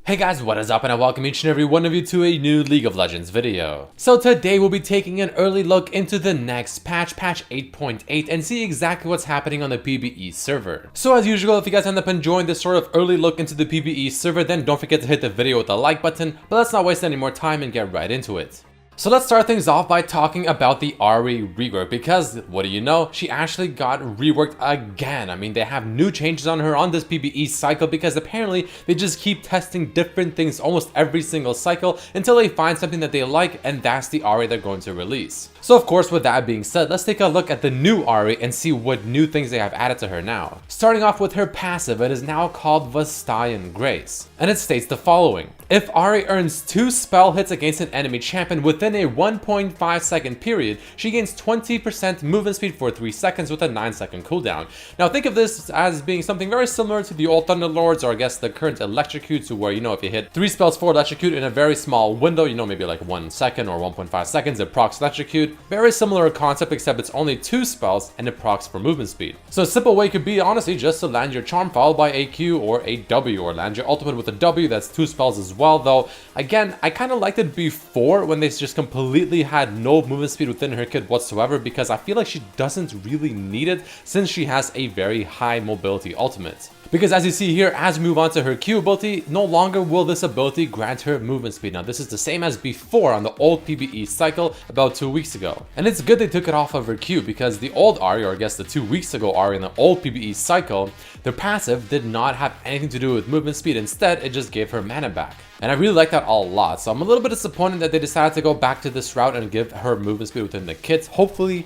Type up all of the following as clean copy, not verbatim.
Hey guys, what is up, and I welcome each and every one of you to a new League of Legends video. So today we'll be taking an early look into the next patch 8.8, and see exactly what's happening on the PBE server. So as usual, if you guys end up enjoying this sort of early look into the PBE server, then don't forget to hit the video with the like button, but let's not waste any more time and get right into it. So let's start things off by talking about the AHRI rework, because what do you know, she actually got reworked again. I mean, they have new changes on her on this PBE cycle because apparently they just keep testing different things almost every single cycle until they find something that they like, and that's the AHRI they're going to release. So of course, with that being said, let's take a look at the new AHRI and see what new things they have added to her now. Starting off with her passive, it is now called Vastayan Grace, and it states the following. If AHRI earns 2 spell hits against an enemy champion within a 1.5 second period, she gains 20% movement speed for 3 seconds with a 9-second cooldown. Now think of this as being something very similar to the old Thunderlords, or I guess the current Electrocutes, where if you hit 3 spells for Electrocute in a very small window, maybe like 1 second or 1.5 seconds, it procs Electrocute. Very similar concept, except it's only 2 spells and it procs for movement speed. So a simple way could be honestly just to land your charm followed by a Q or a W, or land your ultimate with a W that's 2 spells as well. Though again, I kind of liked it before when they just completely had no movement speed within her kit whatsoever, because I feel like she doesn't really need it since she has a very high mobility ultimate. Because as you see here, as we move on to her Q ability, no longer will this ability grant her movement speed. Now this is the same as before on the old PBE cycle about 2 weeks ago. And it's good they took it off of her Q, because the old AHRI, or I guess the 2 weeks ago AHRI in the old PBE cycle, their passive did not have anything to do with movement speed. Instead, it just gave her mana back. And I really like that a lot, so I'm a little bit disappointed that they decided to go back to this route and give her movement speed within the kit. Hopefully,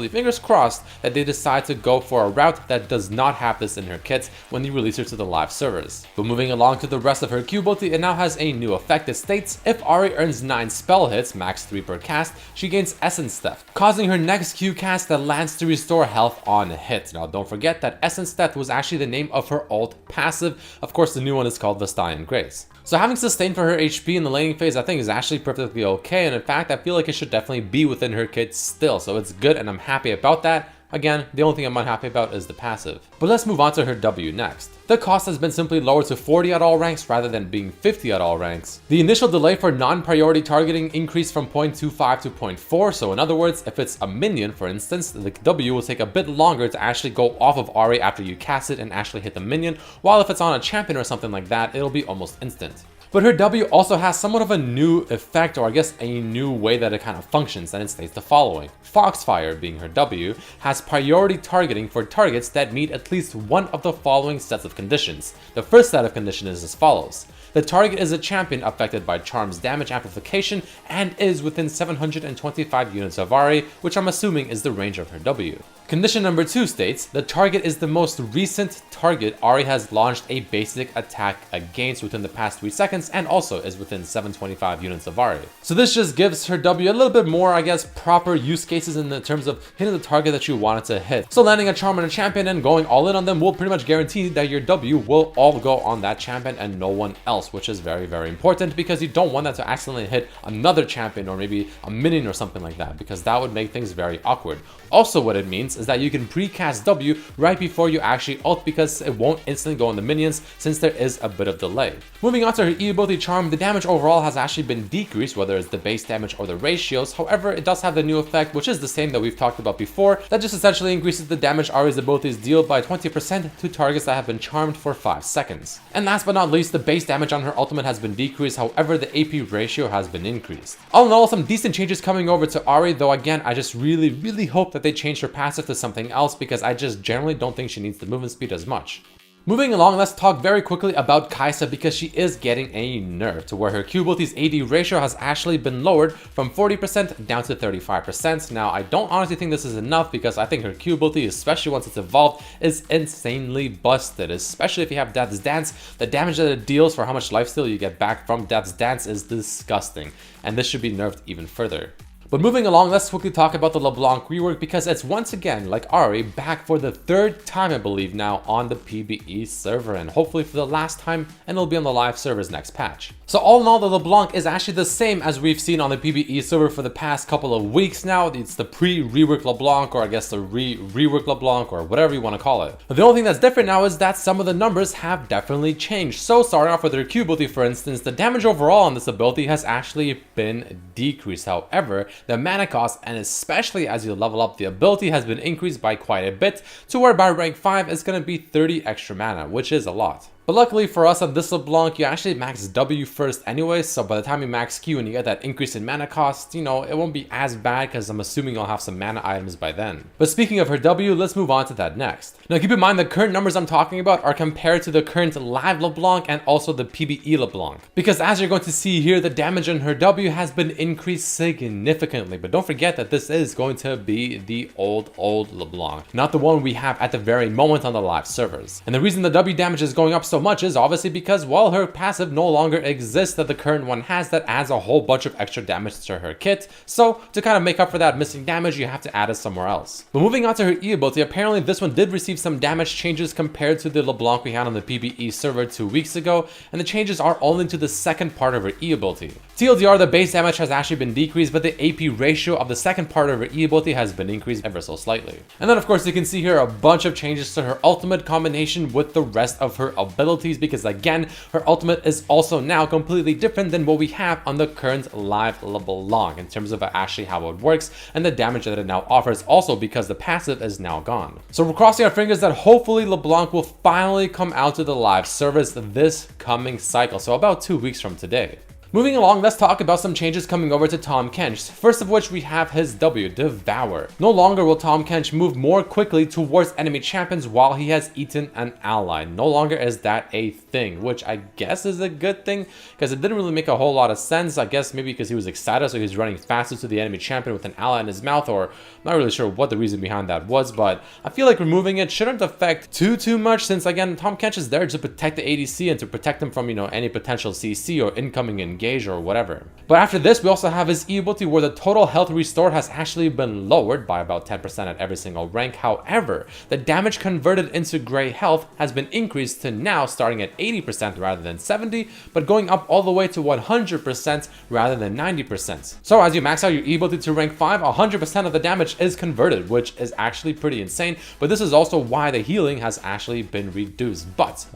fingers crossed, that they decide to go for a route that does not have this in her kit when you release her to the live servers. But moving along to the rest of her Q ability, it now has a new effect that states, if AHRI earns 9 spell hits, max 3 per cast, she gains Essence Theft, causing her next Q cast that lands to restore health on hit. Now don't forget that Essence Theft was actually the name of her old passive. Of course, the new one is called Vastayan Grace. So having sustained for her HP in the laning phase, I think is actually perfectly okay, and in fact I feel like it should definitely be within her kit still, so it's good and I'm happy about that. Again, the only thing I'm unhappy about is the passive. But let's move on to her W next. The cost has been simply lowered to 40 at all ranks rather than being 50 at all ranks. The initial delay for non-priority targeting increased from 0.25 to 0.4, so in other words, if it's a minion for instance, the W will take a bit longer to actually go off of AHRI after you cast it and actually hit the minion, while if it's on a champion or something like that, it'll be almost instant. But her W also has somewhat of a new effect, or I guess a new way that it kind of functions, and it states the following. Foxfire, being her W, has priority targeting for targets that meet at least one of the following sets of conditions. The first set of conditions is as follows. The target is a champion affected by Charm's damage amplification and is within 725 units of AHRI, which I'm assuming is the range of her W. Condition number 2 states, the target is the most recent target AHRI has launched a basic attack against within the past 3 seconds and also is within 725 units of AHRI. So this just gives her W a little bit more, I guess, proper use cases in the terms of hitting the target that you wanted to hit. So landing a Charm on a champion and going all in on them will pretty much guarantee that your W will all go on that champion and no one else, which is very, very important, because you don't want that to accidentally hit another champion or maybe a minion or something like that, because that would make things very awkward. Also what it means is that you can pre-cast W right before you actually ult, because it won't instantly go on the minions since there is a bit of delay. Moving on to her E ability Charm, the damage overall has actually been decreased, whether it's the base damage or the ratios. However, it does have the new effect, which is the same that we've talked about before, that just essentially increases the damage AHRI's abilities deal by 20% to targets that have been charmed for 5 seconds. And last but not least, the base damage on her ultimate has been decreased, however the AP ratio has been increased. All in all, some decent changes coming over to AHRI, though again, I just really hope that they change her passive to something else, because I just generally don't think she needs the movement speed as much. Moving along, let's talk very quickly about Caixa, because she is getting a nerf to where her Q ability's AD ratio has actually been lowered from 40% down to 35%. Now, I don't honestly think this is enough, because I think her Q ability, especially once it's evolved, is insanely busted, especially if you have Death's Dance. The damage that it deals for how much lifesteal you get back from Death's Dance is disgusting, and this should be nerfed even further. But moving along, let's quickly talk about the Leblanc rework because it's once again, like AHRI, back for the third time I believe now on the PBE server, and hopefully for the last time, and it'll be on the live servers next patch. So all in all, the Leblanc is actually the same as we've seen on the PBE server for the past couple of weeks now. It's the pre-rework Leblanc, or I guess the re-rework Leblanc, or whatever you want to call it. But the only thing that's different now is that some of the numbers have definitely changed. So starting off with their Q ability, for instance, the damage overall on this ability has actually been decreased. However, the mana cost, and especially as you level up the ability, has been increased by quite a bit to where by rank 5 it's going to be 30 extra mana, which is a lot. But luckily for us on this Leblanc, you actually max W first anyway, so by the time you max Q and you get that increase in mana cost, you know, it won't be as bad because I'm assuming you'll have some mana items by then. But speaking of her W, let's move on to that next. Now keep in mind the current numbers I'm talking about are compared to the current live Leblanc and also the PBE Leblanc. Because as you're going to see here, the damage on her W has been increased significantly. But don't forget that this is going to be the old Leblanc, not the one we have at the very moment on the live servers. And the reason the W damage is going up so much is obviously because, well, her passive no longer exists that the current one has that adds a whole bunch of extra damage to her kit. So to kind of make up for that missing damage, you have to add it somewhere else. But moving on to her E ability, apparently this one did receive some damage changes compared to the Leblanc we had on the PBE server 2 weeks ago, and the changes are only to the second part of her E ability. TLDR, the base damage has actually been decreased, but the AP ratio of the second part of her E ability has been increased ever so slightly. And then of course you can see here a bunch of changes to her ultimate combination with the rest of her abilities, because again, her ultimate is also now completely different than what we have on the current live Leblanc in terms of actually how it works and the damage that it now offers, also because the passive is now gone. So we're crossing our fingers that hopefully Leblanc will finally come out to the live service this coming cycle, so about 2 weeks from today. Moving along, let's talk about some changes coming over to Tahm Kench. First of which we have his W, Devour. No longer will Tahm Kench move more quickly towards enemy champions while he has eaten an ally. No longer is that a thing, which I guess is a good thing because it didn't really make a whole lot of sense. I guess maybe because he was excited, so he's running faster to the enemy champion with an ally in his mouth, or I'm not really sure what the reason behind that was, but I feel like removing it shouldn't affect too much, since again, Tahm Kench is there to protect the ADC and to protect him from, you know, any potential CC or incoming engage or whatever. But after this, we also have his E ability where the total health restored has actually been lowered by about 10% at every single rank. However, the damage converted into gray health has been increased to now starting at 80% rather than 70, but going up all the way to 100% rather than 90%. So as you max out your E ability to rank 5, 100% of the damage is converted, which is actually pretty insane. But this is also why the healing has actually been reduced. But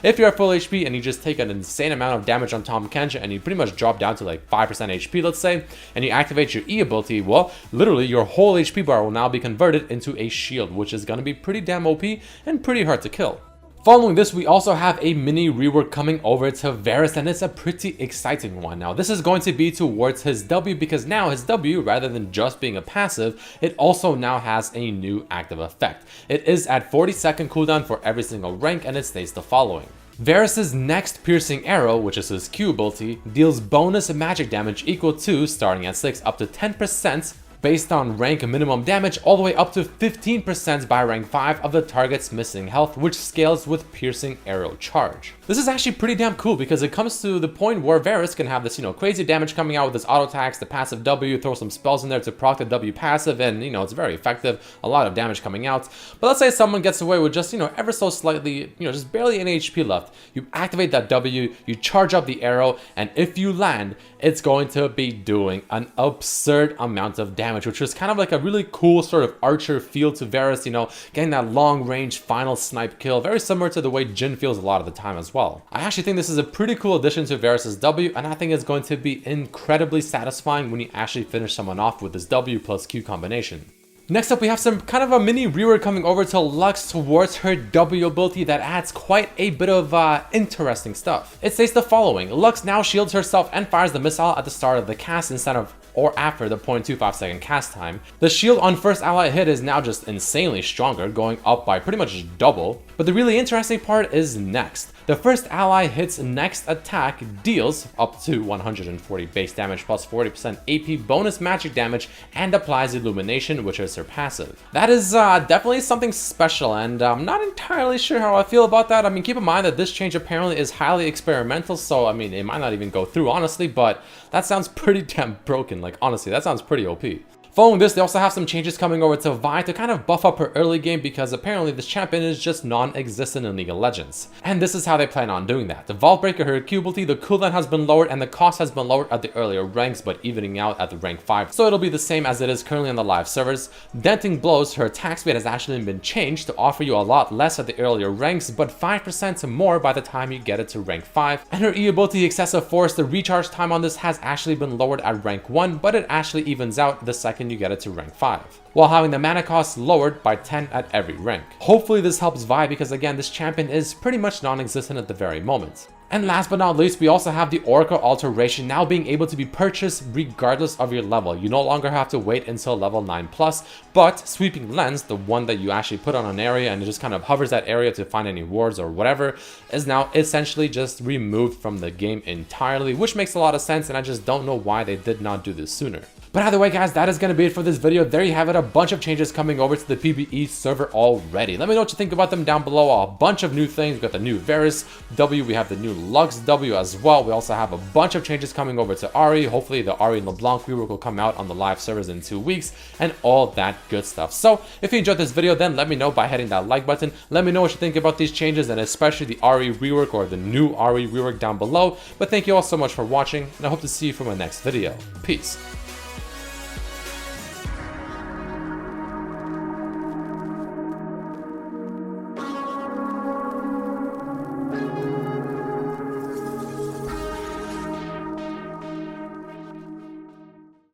if you're at full HP and you just take an insane amount of damage on Tahm Kench and you pretty much drop down to like 5% HP, let's say, and you activate your E ability, well, literally your whole HP bar will now be converted into a shield, which is going to be pretty damn OP and pretty hard to kill. Following this, we also have a mini rework coming over to Varus, and it's a pretty exciting one. Now, this is going to be towards his W, because now his W, rather than just being a passive, it also now has a new active effect. It is at 40-second cooldown for every single rank, and it states the following. Varus's next piercing arrow, which is his Q ability, deals bonus magic damage equal to, starting at 6, up to 10% based on rank minimum damage, all the way up to 15% by rank 5 of the target's missing health, which scales with piercing arrow charge. This is actually pretty damn cool because it comes to the point where Varus can have this, you know, crazy damage coming out with his auto attacks, the passive W, throw some spells in there to proc the W passive, and, you know, it's very effective, a lot of damage coming out. But let's say someone gets away with just, you know, ever so slightly, you know, just barely any HP left. You activate that W, you charge up the arrow, and if you land, it's going to be doing an absurd amount of damage, which is kind of like a really cool sort of archer feel to Varus, you know, getting that long range final snipe kill, very similar to the way Jhin feels a lot of the time as well. I actually think this is a pretty cool addition to Varus's W, and I think it's going to be incredibly satisfying when you actually finish someone off with this W plus Q combination. Next up, we have some kind of a mini rework coming over to Lux towards her W ability that adds quite a bit of interesting stuff. It states the following: Lux now shields herself and fires the missile at the start of the cast instead of or after the 0.25 second cast time. The shield on first ally hit is now just insanely stronger, going up by pretty much double. But the really interesting part is next. The first ally hit's next attack deals up to 140 base damage plus 40% AP bonus magic damage and applies Illumination, which is her passive. That is definitely something special, and I'm not entirely sure how I feel about that. I mean, keep in mind that this change apparently is highly experimental, so I mean, it might not even go through, honestly, but that sounds pretty damn broken. Like, honestly, that sounds pretty OP. Following this, they also have some changes coming over to Vi to kind of buff up her early game because apparently this champion is just non-existent in League of Legends. And this is how they plan on doing that. The Vault Breaker, her Q ability, the cooldown has been lowered and the cost has been lowered at the earlier ranks, but evening out at the rank 5. So it'll be the same as it is currently on the live servers. Denting Blows, her attack speed has actually been changed to offer you a lot less at the earlier ranks, but 5% more by the time you get it to rank 5. And her E ability, Excessive Force, the recharge time on this has actually been lowered at rank 1, but it actually evens out the second you get it to rank 5, while having the mana cost lowered by 10 at every rank. Hopefully this helps Vi because again, this champion is pretty much non-existent at the very moment. And last but not least, we also have the Oracle Alteration now being able to be purchased regardless of your level. You no longer have to wait until level 9+, but Sweeping Lens, the one that you actually put on an area and it just kind of hovers that area to find any wards or whatever, is now essentially just removed from the game entirely, which makes a lot of sense, and I just don't know why they did not do this sooner. But either way, guys, that is going to be it for this video. There you have it, a bunch of changes coming over to the PBE server already. Let me know what you think about them down below. A bunch of new things. We've got the new Varus W, we have the new LUX W as well. We also have a bunch of changes coming over to AHRI. Hopefully the AHRI and Leblanc rework will come out on the live servers in 2 weeks and all that good stuff. So if you enjoyed this video, then let me know by hitting that like button. Let me know what you think about these changes and especially the AHRI rework or the new AHRI rework down below. But thank you all so much for watching, and I hope to see you for my next video. Peace.